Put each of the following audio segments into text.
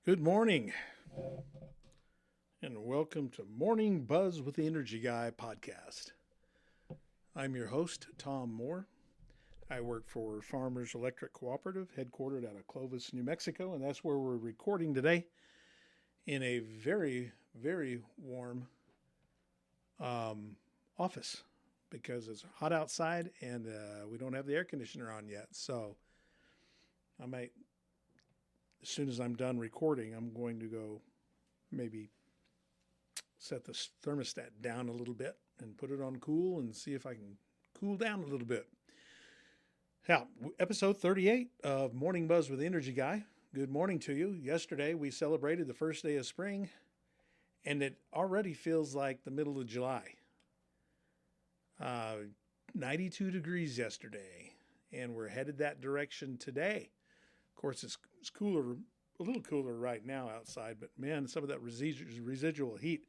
Good morning, and welcome to Morning Buzz with the Energy Guy podcast. I'm your host, Tom Moore. I work for Farmers Electric Cooperative, headquartered out of Clovis, New Mexico, and that's where we're recording today in a very, very warm office because it's hot outside and we don't have the air conditioner on yet. So I might, as soon as I'm done recording, I'm going to go maybe set the thermostat down a little bit and put it on cool and see if I can cool down a little bit. Now, episode 38 of Morning Buzz with the Energy Guy. Good morning to you. Yesterday we celebrated the first day of spring, and it already feels like the middle of July. 92 degrees yesterday, and we're headed that direction today. Of course, it's cooler, a little cooler right now outside, but man, some of that residual heat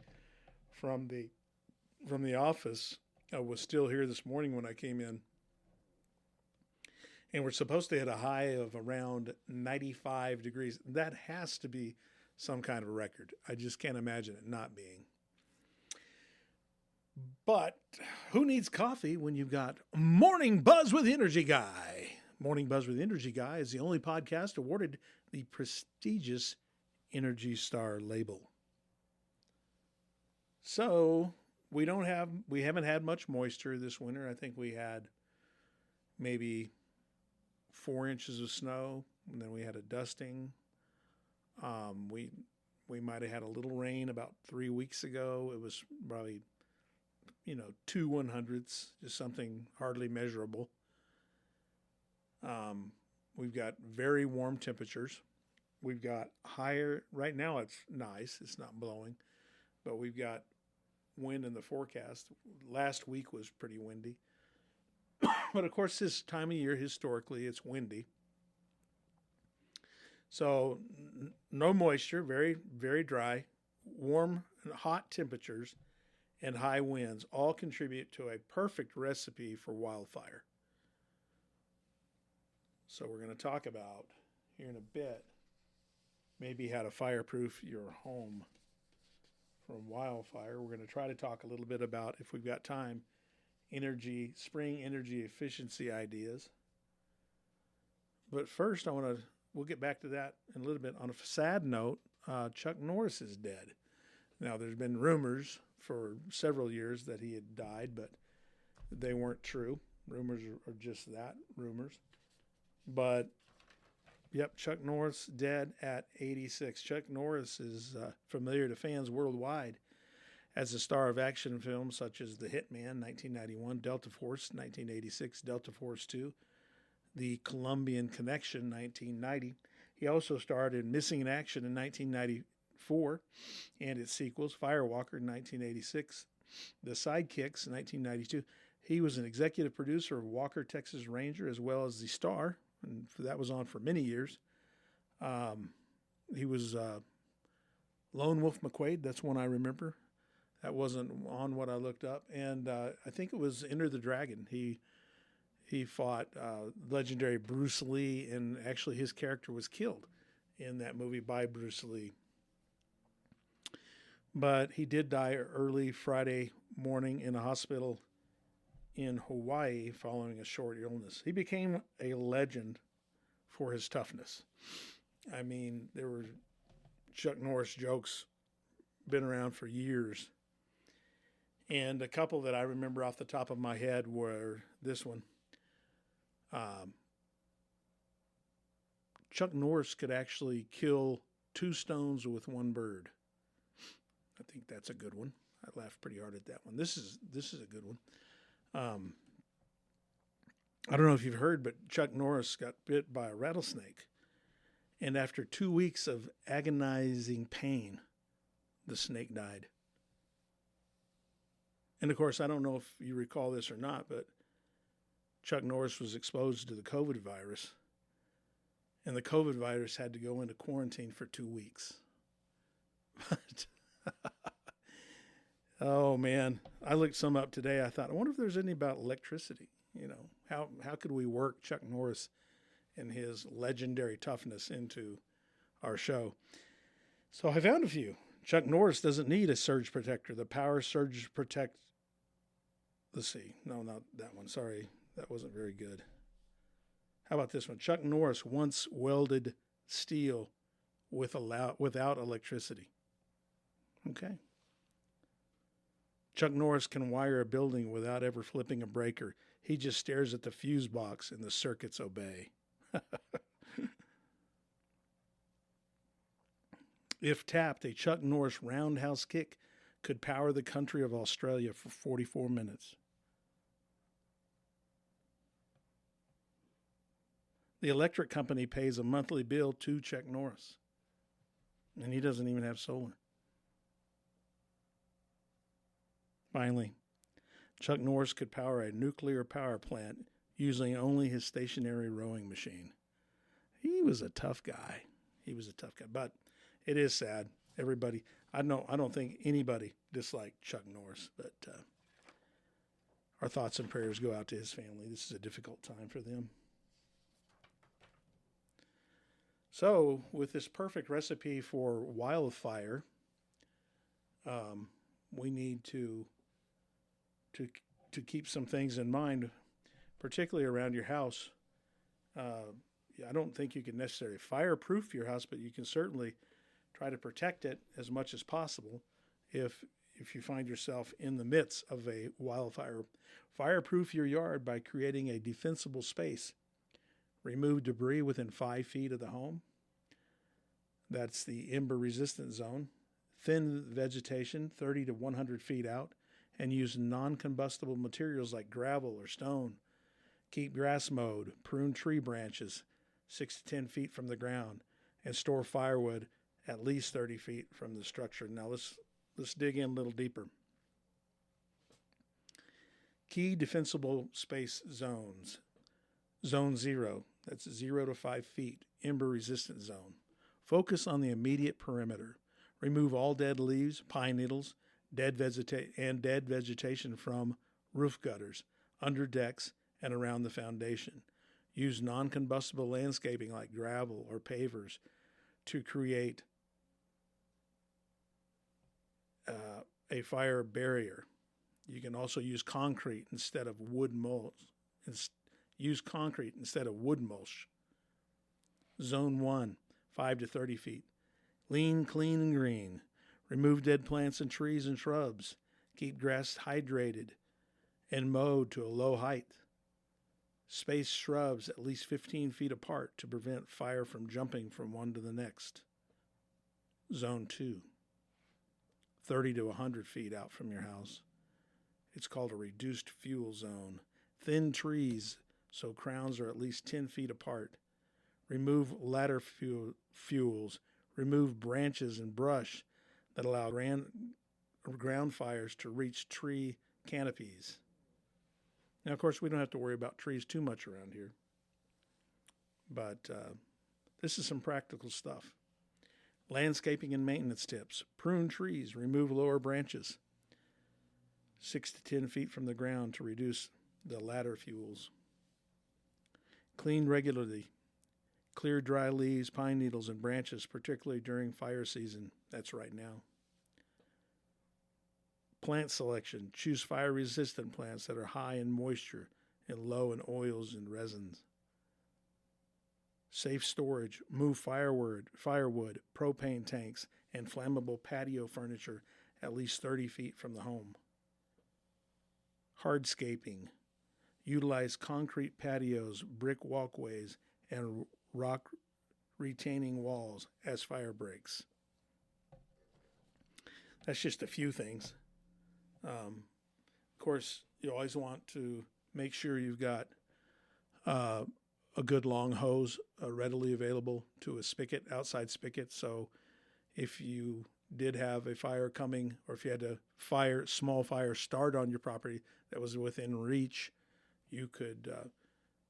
from the office was still here this morning when I came in. And we're supposed to hit a high of around 95 degrees. That has to be some kind of a record. I just can't imagine it not being. But who needs coffee when you've got Morning Buzz with the Energy Guy? Morning Buzz with the Energy Guy is the only podcast awarded the prestigious Energy Star label. So we haven't had much moisture this winter. I think we had maybe 4 inches of snow, and then we had a dusting. We might have had a little rain about 3 weeks ago. It was probably, 2 100ths, just something hardly measurable. We've got very warm temperatures. We've got higher, right now it's nice, it's not blowing, but we've got wind in the forecast. Last week was pretty windy. But of course, this time of year, historically, it's windy. So no moisture, very, very dry, warm and hot temperatures, and high winds all contribute to a perfect recipe for wildfire. So we're going to talk about here in a bit maybe how to fireproof your home from wildfire. We're going to try to talk a little bit about, if we've got time, spring energy efficiency ideas. But first, we'll get back to that in a little bit. On a sad note, Chuck Norris is dead. Now, there's been rumors for several years that he had died, but they weren't true. Rumors are just that, rumors. But, yep, Chuck Norris dead at 86. Chuck Norris is familiar to fans worldwide as a star of action films such as The Hitman, 1991, Delta Force, 1986, Delta Force 2, The Colombian Connection, 1990. He also starred in Missing in Action in 1994 and its sequels, Firewalker in 1986, The Sidekicks in 1992. He was an executive producer of Walker, Texas Ranger, as well as The Star, and that was on for many years. He was Lone Wolf McQuade, that's one I remember. That wasn't on what I looked up. And I think it was Enter the Dragon. He fought legendary Bruce Lee, and actually his character was killed in that movie by Bruce Lee. But he did die early Friday morning in a hospital in Hawaii following a short illness. He became a legend for his toughness. I mean, there were Chuck Norris jokes been around for years. And a couple that I remember off the top of my head were this one. Chuck Norris could actually kill 2 stones with 1 bird. I think that's a good one. I laughed pretty hard at that one. This is a good one. I don't know if you've heard, but Chuck Norris got bit by a rattlesnake. And after 2 weeks of agonizing pain, the snake died. And of course, I don't know if you recall this or not, but Chuck Norris was exposed to the COVID virus. And the COVID virus had to go into quarantine for 2 weeks. Oh, man. I looked some up today. I thought, I wonder if there's any about electricity. How could we work Chuck Norris and his legendary toughness into our show? So I found a few. Chuck Norris doesn't need a surge protector. The power surge protect. Let's see. No, not that one. Sorry, that wasn't very good. How about this one? Chuck Norris once welded steel without electricity. Okay. Chuck Norris can wire a building without ever flipping a breaker. He just stares at the fuse box and the circuits obey. If tapped, a Chuck Norris roundhouse kick could power the country of Australia for 44 minutes. The electric company pays a monthly bill to Chuck Norris, and he doesn't even have solar. Finally, Chuck Norris could power a nuclear power plant using only his stationary rowing machine. He was a tough guy. But it is sad. Everybody, I don't think anybody disliked Chuck Norris, but our thoughts and prayers go out to his family. This is a difficult time for them. So, with this perfect recipe for wildfire, we need to keep some things in mind, particularly around your house. I don't think you can necessarily fireproof your house, but you can certainly try to protect it as much as possible if you find yourself in the midst of a wildfire. Fireproof your yard by creating a defensible space. Remove debris within 5 feet of the home. That's the ember-resistant zone. Thin vegetation 30 to 100 feet out, and use non-combustible materials like gravel or stone. Keep grass mowed, prune tree branches 6 to 10 feet from the ground, and store firewood at least 30 feet from the structure. Now let's dig in a little deeper. Key defensible space zones. Zone 0, that's 0 to 5 feet, ember-resistant zone. Focus on the immediate perimeter. Remove all dead leaves, pine needles, dead vegetation from roof gutters, under decks, and around the foundation. Use non-combustible landscaping like gravel or pavers to create a fire barrier. You can also use concrete instead of wood mulch. Use concrete instead of wood mulch. Zone 1, 5 to 30 feet. Lean, clean, and green. Remove dead plants and trees and shrubs. Keep grass hydrated and mowed to a low height. Space shrubs at least 15 feet apart to prevent fire from jumping from one to the next. Zone 2, 30 to 100 feet out from your house. It's called a reduced fuel zone. Thin trees so crowns are at least 10 feet apart. Remove ladder fuels. Remove branches and brush that allow ground fires to reach tree canopies. Now, of course, we don't have to worry about trees too much around here. But this is some practical stuff. Landscaping and maintenance tips. Prune trees. Remove lower branches 6 to 10 feet from the ground to reduce the ladder fuels. Clean regularly. Clear dry leaves, pine needles, and branches, particularly during fire season. That's right now. Plant selection. Choose fire-resistant plants that are high in moisture and low in oils and resins. Safe storage. Move firewood, propane tanks, and flammable patio furniture at least 30 feet from the home. Hardscaping. Utilize concrete patios, brick walkways, and rock retaining walls as fire breaks. That's just a few things. Of course, you always want to make sure you've got a good long hose readily available to a spigot, outside spigot. So if you did have a fire coming, or if you had a small fire start on your property that was within reach, you could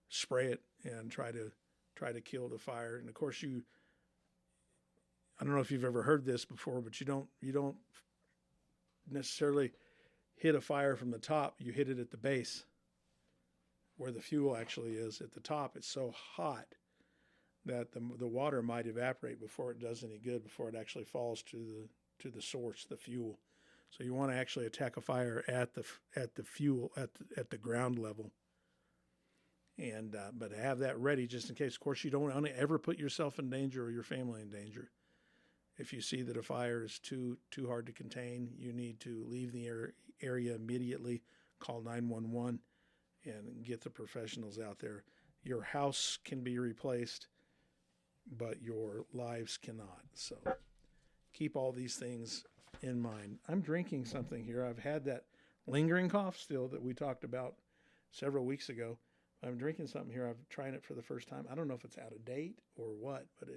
spray it and try to kill the fire. And of course, I don't know if you've ever heard this before, but you don't necessarily hit a fire from the top. You hit it at the base where the fuel actually is. At the top, it's so hot that the water might evaporate before it does any good, before it actually falls to the source, the fuel. So you want to actually attack a fire at the fuel at the ground level, and but have that ready just in case. Of course, you don't want to ever put yourself in danger or your family in danger. If you see that a fire is too hard to contain, you need to leave the area immediately. Call 911 and get the professionals out there. Your house can be replaced, but your lives cannot. So keep all these things in mind. I'm drinking something here. I've had that lingering cough still that we talked about several weeks ago. I'm drinking something here. I'm trying it for the first time. I don't know if it's out of date or what, but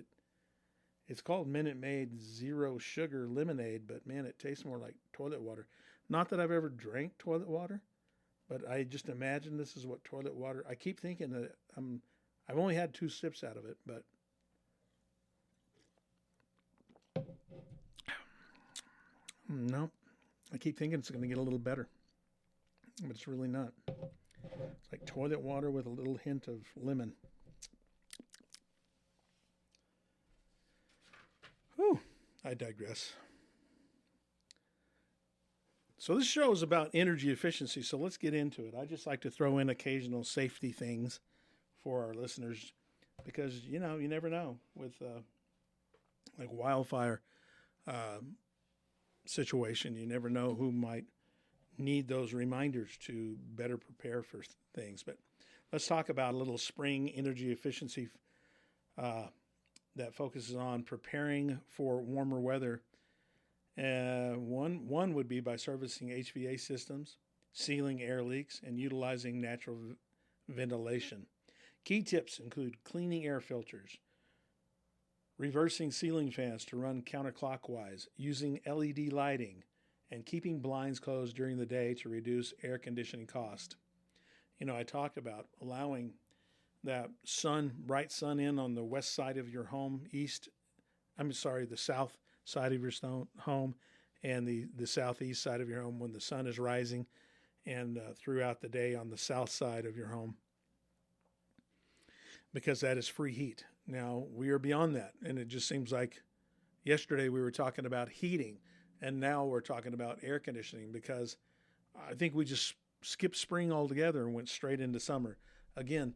it's called Minute Maid Zero Sugar Lemonade, but man, it tastes more like toilet water. Not that I've ever drank toilet water, but I just imagine this is what toilet water. I keep thinking that I've only had 2 sips out of it, but no, I keep thinking it's going to get a little better, but it's really not. It's like toilet water with a little hint of lemon. Whew, I digress. So this show is about energy efficiency, so let's get into it. I just like to throw in occasional safety things for our listeners because, you never know with like wildfire situation. You never know who might need those reminders to better prepare for things. But let's talk about a little spring energy efficiency that focuses on preparing for warmer weather. One would be by servicing HVAC systems, sealing air leaks, and utilizing natural ventilation. Key tips include cleaning air filters, reversing ceiling fans to run counterclockwise, using LED lighting, and keeping blinds closed during the day to reduce air conditioning cost. I talked about allowing that bright sun in on the west side of your home, the south side of your home, and the southeast side of your home when the sun is rising, and throughout the day on the south side of your home, because that is free heat. Now, we are beyond that, and it just seems like yesterday we were talking about heating, and now we're talking about air conditioning, because I think we just skipped spring altogether and went straight into summer. Again,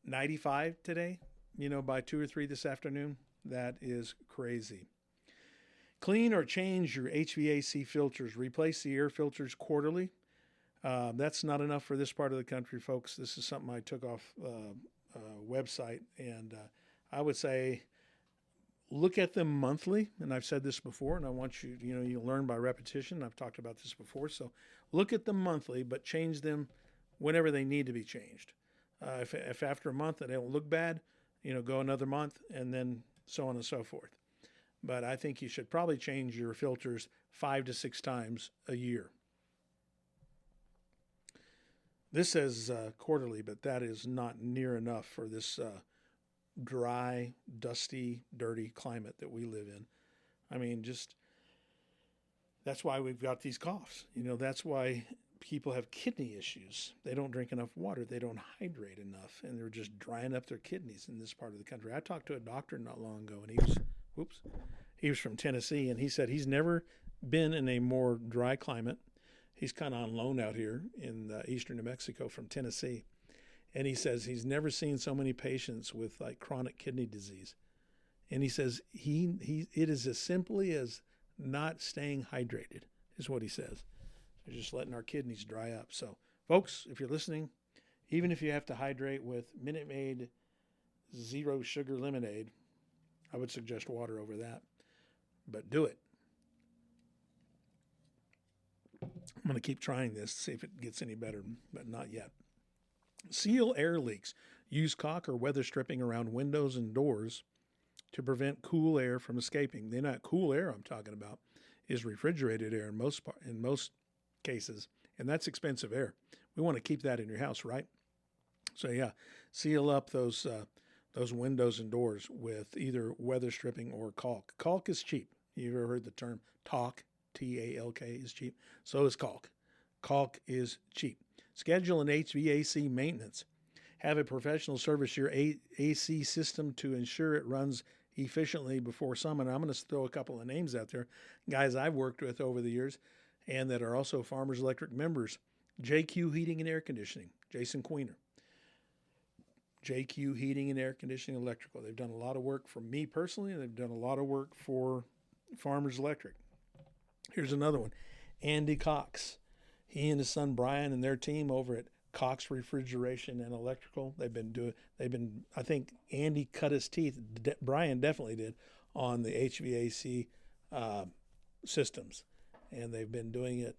95 today, by 2 or 3 this afternoon. That is crazy. Clean or change your HVAC filters. Replace the air filters quarterly. That's not enough for this part of the country, folks. This is something I took off website, and I would say look at them monthly. And I've said this before, and I want you, you learn by repetition. I've talked about this before. So look at them monthly, but change them whenever they need to be changed. If after a month they don't look bad, go another month, and then so on and so forth. But I think you should probably change your filters 5 to 6 times a year. This says quarterly, but that is not near enough for this dry, dusty, dirty climate that we live in. I mean, that's why we've got these coughs. That's why people have kidney issues. They don't drink enough water. They don't hydrate enough, and they're just drying up their kidneys in this part of the country. I talked to a doctor not long ago, and he was from Tennessee, and he said he's never been in a more dry climate. He's kind of on loan out here in eastern New Mexico from Tennessee, and he says he's never seen so many patients with like chronic kidney disease. And he says it is as simply as not staying hydrated, is what he says. They're just letting our kidneys dry up. So, folks, if you're listening, even if you have to hydrate with Minute Maid Zero Sugar Lemonade, I would suggest water over that. But do it. I'm going to keep trying this, see if it gets any better, but not yet. Seal air leaks. Use caulk or weather stripping around windows and doors to prevent cool air from escaping. The not cool air I'm talking about is refrigerated air in most cases, and that's expensive air. We want to keep that in your house, right? So yeah, seal up those windows and doors with either weather stripping or caulk. Caulk is cheap. You've ever heard the term talc? T-A-L-K is cheap. So is caulk. Caulk is cheap. Schedule an HVAC maintenance. have a professional service your AC system to ensure it runs efficiently before summer. And I'm going to throw a couple of names out there, guys I've worked with over the years and that are also Farmers Electric members. JQ Heating and Air Conditioning, Jason Queener. JQ Heating and Air Conditioning Electrical. They've done a lot of work for me personally, and they've done a lot of work for Farmers Electric. Here's another one, Andy Cox. He and his son Brian and their team over at Cox Refrigeration and Electrical. I think Andy cut his teeth. Brian definitely did on the HVAC systems, and they've been doing it.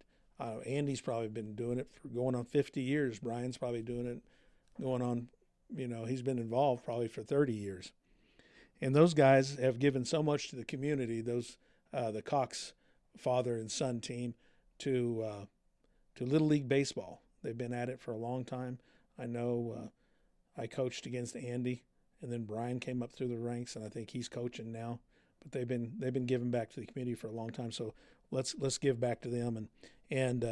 Andy's probably been doing it for going on 50 years. Brian's probably doing it going on, he's been involved probably for 30 years. And those guys have given so much to the community, the Cox father and son team, to Little League Baseball. They've been at it for a long time. I know I coached against Andy, and then Brian came up through the ranks, and I think he's coaching now. But they've been giving back to the community for a long time. So let's give back to them and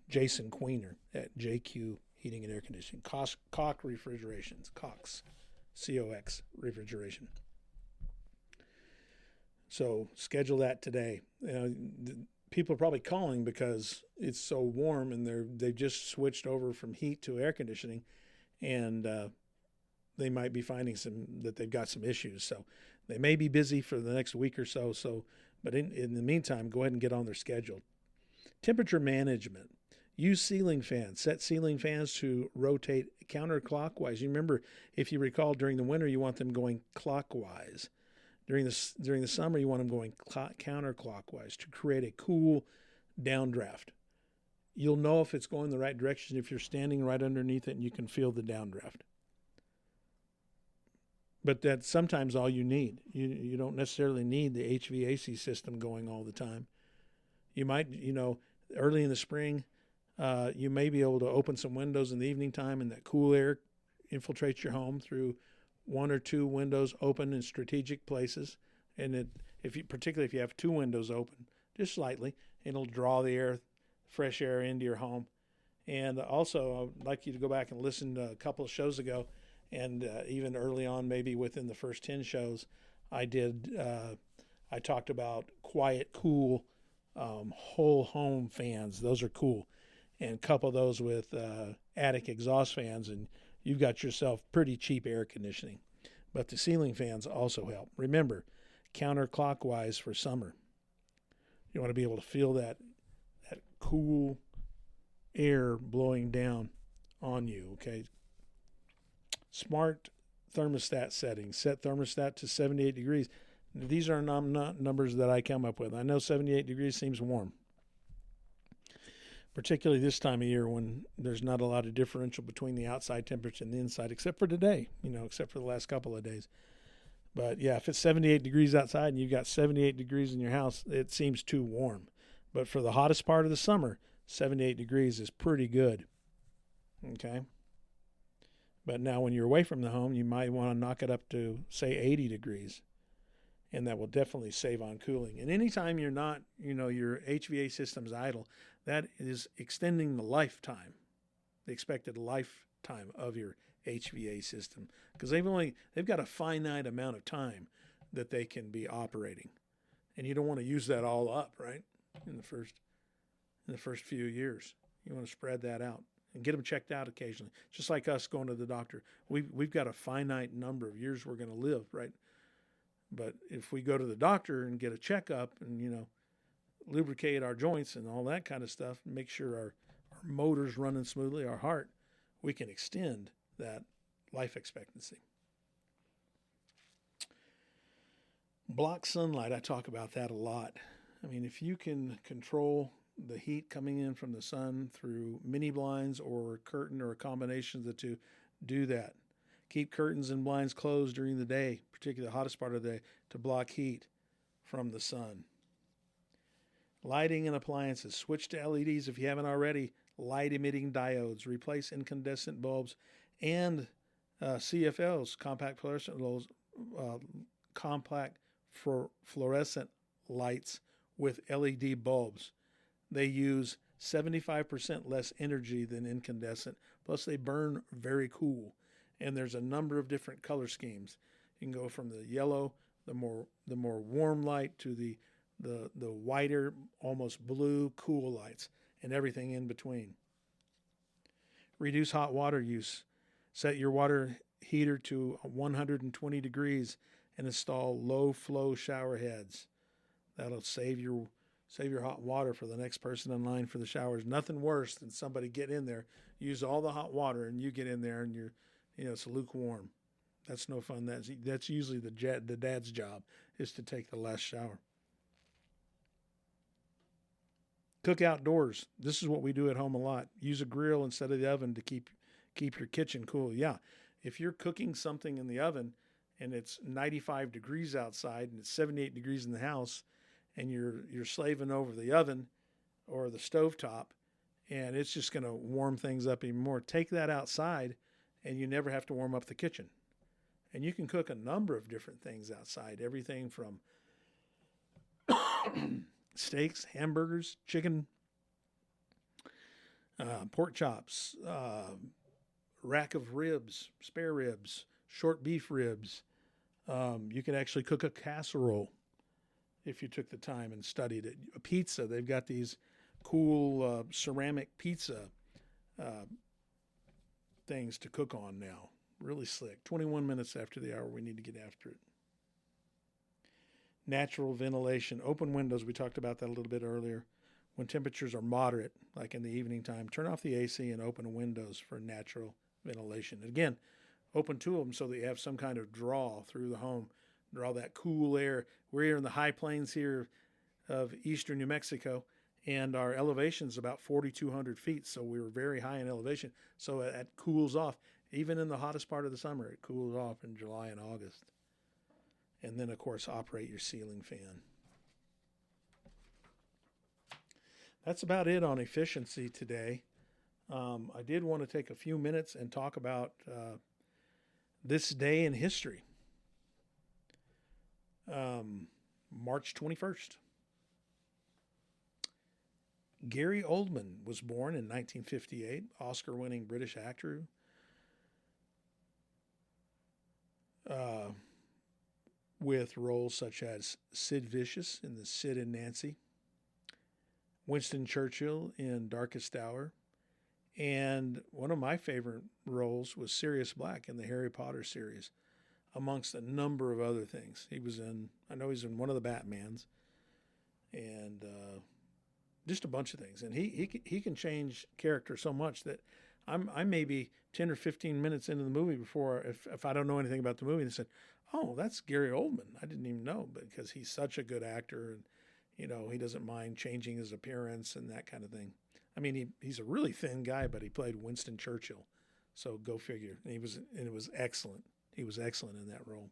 Jason Queener at JQ Heating and Air Conditioning, Cox Refrigerations, Cox, COX Refrigeration. So schedule that today. People are probably calling because it's so warm and they've just switched over from heat to air conditioning, and they might be finding that they've got some issues. So they may be busy for the next week or so. But in the meantime, go ahead and get on their schedule. Temperature management. Use ceiling fans. Set ceiling fans to rotate counterclockwise. You remember, if you recall, during the winter, you want them going clockwise. During the summer, you want them going counterclockwise to create a cool downdraft. You'll know if it's going the right direction if you're standing right underneath it and you can feel the downdraft. But that's sometimes all you need. You don't necessarily need the HVAC system going all the time. You might, early in the spring, you may be able to open some windows in the evening time, and that cool air infiltrates your home through one or two windows open in strategic places. And particularly if you have two windows open, just slightly, it'll draw the fresh air into your home. And also, I'd like you to go back and listen to a couple of shows ago, and even early on, maybe within the first 10 shows, I talked about quiet, cool, whole home fans. Those are cool. And couple those with attic exhaust fans, and you've got yourself pretty cheap air conditioning. But the ceiling fans also help. Remember, counterclockwise for summer. You want to be able to feel that cool air blowing down on you, okay? Smart thermostat settings. Set thermostat to 78 degrees. These are not numbers that I come up with. I know 78 degrees seems warm, particularly this time of year when there's not a lot of differential between the outside temperature and the inside, except for today, except for the last couple of days. But yeah, if it's 78 degrees outside and you've got 78 degrees in your house, it seems too warm. But for the hottest part of the summer, 78 degrees is pretty good. Okay? But now when you're away from the home, you might want to knock it up to, say, 80 degrees. And that will definitely save on cooling. And anytime you're not, your HVAC system's idle, that is extending the expected lifetime of your HVAC system, because they've got a finite amount of time that they can be operating, and you don't want to use that all up, right? In the first few years, you want to spread that out and get them checked out occasionally. Just like us going to the doctor, we've got a finite number of years we're going to live, right? But if we go to the doctor and get a checkup and, lubricate our joints and all that kind of stuff, and make sure our motor's running smoothly, our heart, we can extend that life expectancy. Block sunlight, I talk about that a lot. I mean, if you can control the heat coming in from the sun through mini blinds or a curtain or a combination of the two, do that. Keep curtains and blinds closed during the day, particularly the hottest part of the day, to block heat from the sun. Lighting and appliances. Switch to LEDs if you haven't already. Light-emitting diodes. Replace incandescent bulbs and CFLs, compact fluorescent lights with LED bulbs. They use 75% less energy than incandescent, plus they burn very cool. And there's a number of different color schemes. You can go from the yellow, the more warm light, to the whiter, almost blue, cool lights, and everything in between. Reduce hot water use. Set your water heater to 120 degrees and install low flow shower heads. That'll save your hot water for the next person in line for the showers. Nothing worse than somebody get in there, use all the hot water, and you get in there and it's lukewarm. That's no fun. That's usually the dad's job, is to take the last shower. Cook outdoors. This is what we do at home a lot. Use a grill instead of the oven to keep your kitchen cool. Yeah, if you're cooking something in the oven and it's 95 degrees outside and it's 78 degrees in the house, and you're slaving over the oven or the stovetop, and it's just going to warm things up even more, take that outside, and you never have to warm up the kitchen. And you can cook a number of different things outside, everything from steaks, hamburgers, chicken, pork chops, rack of ribs, spare ribs, short beef ribs. You can actually cook a casserole if you took the time and studied it. A pizza, they've got these cool ceramic pizza things to cook on now. Really slick. 21 minutes after the hour, we need to get after it. Natural ventilation. Open windows, we talked about that a little bit earlier. When temperatures are moderate, like in the evening time, turn off the AC and open windows for natural ventilation. And again, open two of them so that you have some kind of draw through the home. Draw that cool air. We're here in the high plains here of eastern New Mexico, and our elevation is about 4,200 feet, so we're very high in elevation. So it cools off. Even in the hottest part of the summer, it cools off in July and August. And then, of course, operate your ceiling fan. That's about it on efficiency today. I did want to take a few minutes and talk about this day in history. March 21st. Gary Oldman was born in 1958, Oscar-winning British actor. With roles such as Sid Vicious in the Sid and Nancy, Winston Churchill in Darkest Hour, and one of my favorite roles was Sirius Black in the Harry Potter series, amongst a number of other things. I know he's in one of the Batmans, and just a bunch of things. And he can change character so much that I may be 10 or 15 minutes into the movie before, if I don't know anything about the movie, and said, oh, that's Gary Oldman. I didn't even know, because he's such a good actor, and he doesn't mind changing his appearance and that kind of thing. I mean, he's a really thin guy, but he played Winston Churchill, so go figure. And it was excellent. He was excellent in that role.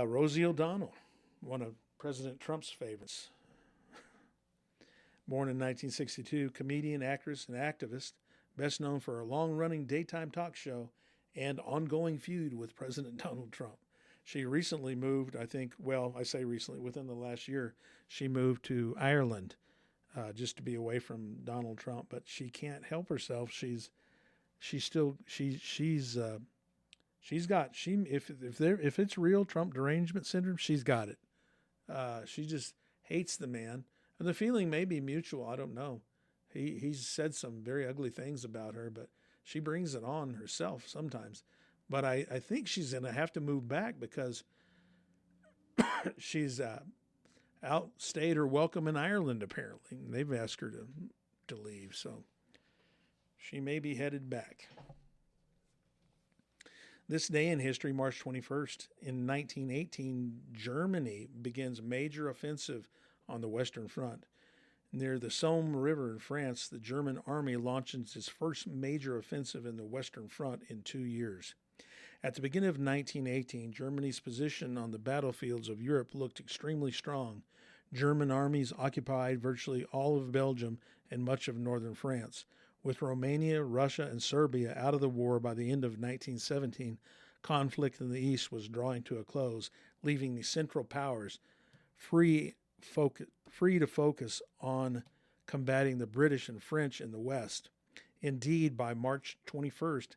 Rosie O'Donnell, one of President Trump's favorites. Born in 1962, comedian, actress, and activist, best known for a long-running daytime talk show and ongoing feud with President Donald Trump. She recently moved, I say recently, within the last year, she moved to Ireland just to be away from Donald Trump. But she can't help herself. If it's real Trump derangement syndrome, she's got it. She just hates the man. And the feeling may be mutual. I don't know. He's said some very ugly things about her, but she brings it on herself sometimes. But I think she's going to have to move back because she's outstayed her welcome in Ireland, apparently. And they've asked her to leave, so she may be headed back. This day in history, March 21st, in 1918, Germany begins major offensive on the Western Front. Near the Somme River in France, the German army launches its first major offensive in the Western Front in 2 years. At the beginning of 1918, Germany's position on the battlefields of Europe looked extremely strong. German armies occupied virtually all of Belgium and much of northern France. With Romania, Russia, and Serbia out of the war by the end of 1917, conflict in the East was drawing to a close, leaving the Central Powers free to focus on combating the British and French in the West. Indeed, by March 21st,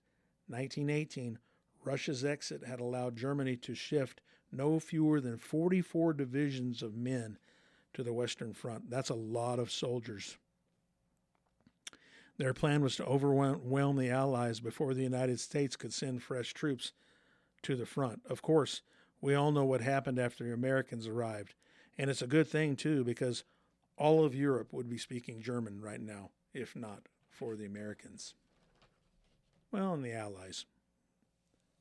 1918, Russia's exit had allowed Germany to shift no fewer than 44 divisions of men to the Western Front. That's a lot of soldiers. Their plan was to overwhelm the Allies before the United States could send fresh troops to the front. Of course, we all know what happened after the Americans arrived. And it's a good thing, too, because all of Europe would be speaking German right now, if not for the Americans. Well, and the Allies.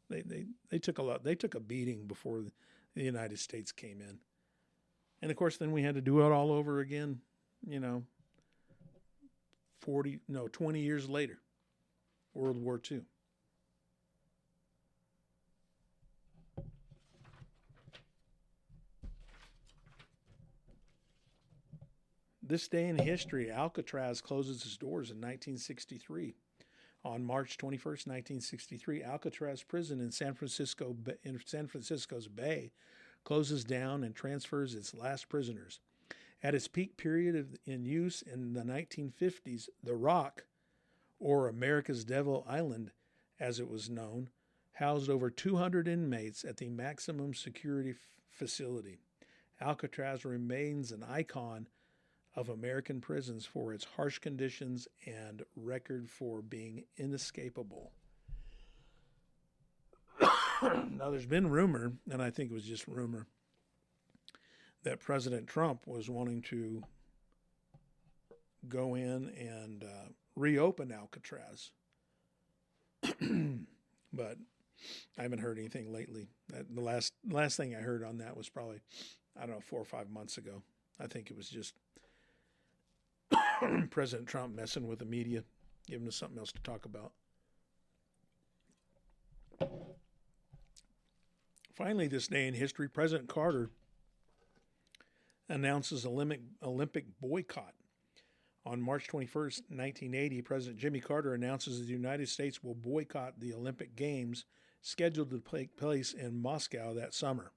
They took a beating before the United States came in. And, of course, then we had to do it all over again, 20 years later, World War II. This day in history, Alcatraz closes its doors in 1963. On March 21st, 1963, Alcatraz prison in San Francisco's Bay closes down and transfers its last prisoners. At its peak period in use in the 1950s, The Rock, or America's Devil Island as it was known, housed over 200 inmates at the maximum security facility. Alcatraz remains an icon of American prisons for its harsh conditions and record for being inescapable. Now, there's been rumor, and I think it was just rumor, that President Trump was wanting to go in and reopen Alcatraz. But I haven't heard anything lately. The last thing I heard on that was probably, 4 or 5 months ago. I think it was just President Trump messing with the media, giving us something else to talk about. Finally, this day in history, President Carter announces Olympic boycott. On March 21st, 1980, President Jimmy Carter announces that the United States will boycott the Olympic Games scheduled to take place in Moscow that summer.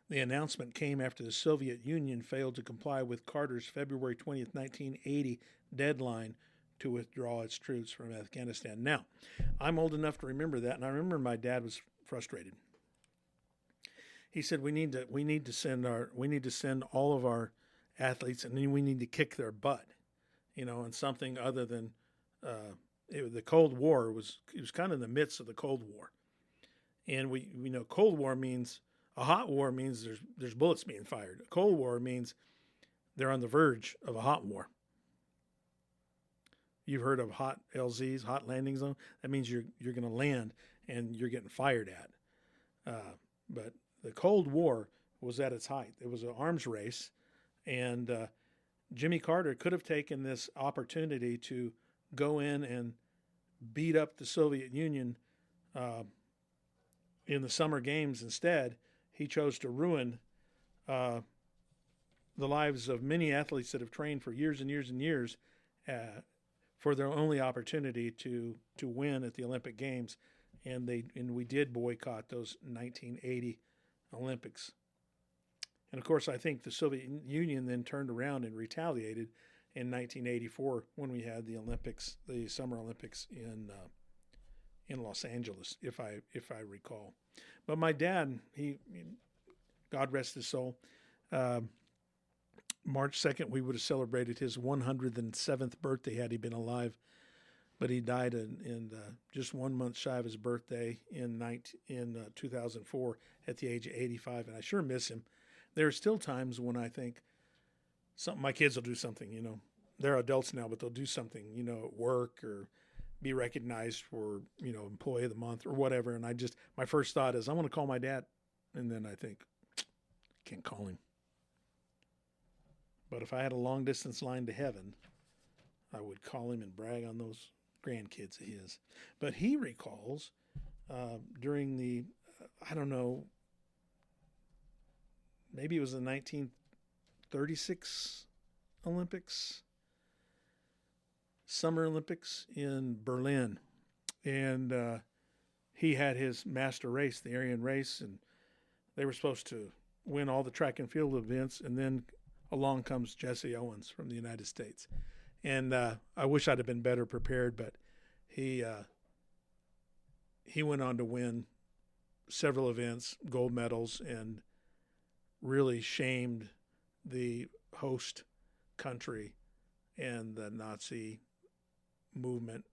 The announcement came after the Soviet Union failed to comply with Carter's February 20th, 1980 deadline to withdraw its troops from Afghanistan. Now, I'm old enough to remember that, and I remember my dad was frustrated. He said we need to send all of our athletes, and then we need to kick their butt, and something other than the Cold War it was kind of in the midst of the Cold War, and we know Cold War means a hot war means there's bullets being fired. A Cold War means they're on the verge of a hot war. You've heard of hot LZs, hot landing zone. That means you're going to land and you're getting fired at. But the Cold War was at its height. It was an arms race, and Jimmy Carter could have taken this opportunity to go in and beat up the Soviet Union in the Summer Games. Instead, he chose to ruin the lives of many athletes that have trained for years and years and years for their only opportunity to win at the Olympic Games, and we did boycott those 1980 Olympics. And of course, I think the Soviet Union then turned around and retaliated in 1984 when we had the Olympics, the Summer Olympics in Los Angeles, if I recall. But my dad, God rest his soul, March 2nd, we would have celebrated his 107th birthday had he been alive. But he died in just 1 month shy of his birthday in 2004 at the age of 85. And I sure miss him. There are still times when I think my kids will do something, They're adults now, but they'll do something, at work or be recognized for, employee of the month or whatever. And my first thought is, I want to call my dad. And then I think, can't call him. But if I had a long distance line to heaven, I would call him and brag on those grandkids of his. But he recalls during the, maybe it was the 1936 Olympics, Summer Olympics in Berlin. And he had his master race, the Aryan race, and they were supposed to win all the track and field events. And then along comes Jesse Owens from the United States. And I wish I'd have been better prepared, but he went on to win several events, gold medals, and really shamed the host country and the Nazi movement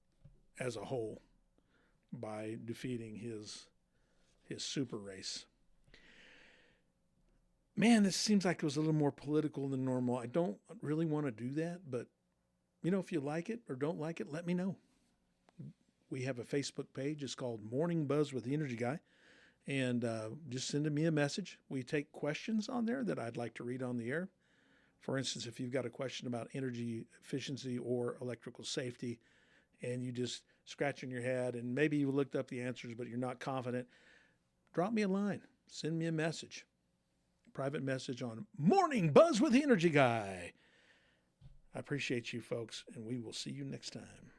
as a whole by defeating his super race. Man, this seems like it was a little more political than normal. I don't really want to do that, but if you like it or don't like it, let me know. We have a Facebook page. It's called Morning Buzz with the Energy Guy. And just send me a message. We take questions on there that I'd like to read on the air. For instance, if you've got a question about energy efficiency or electrical safety, and you just scratching your head, and maybe you looked up the answers, but you're not confident, drop me a line. Send me a message. Private message on Morning Buzz with the Energy Guy. I appreciate you folks, and we will see you next time.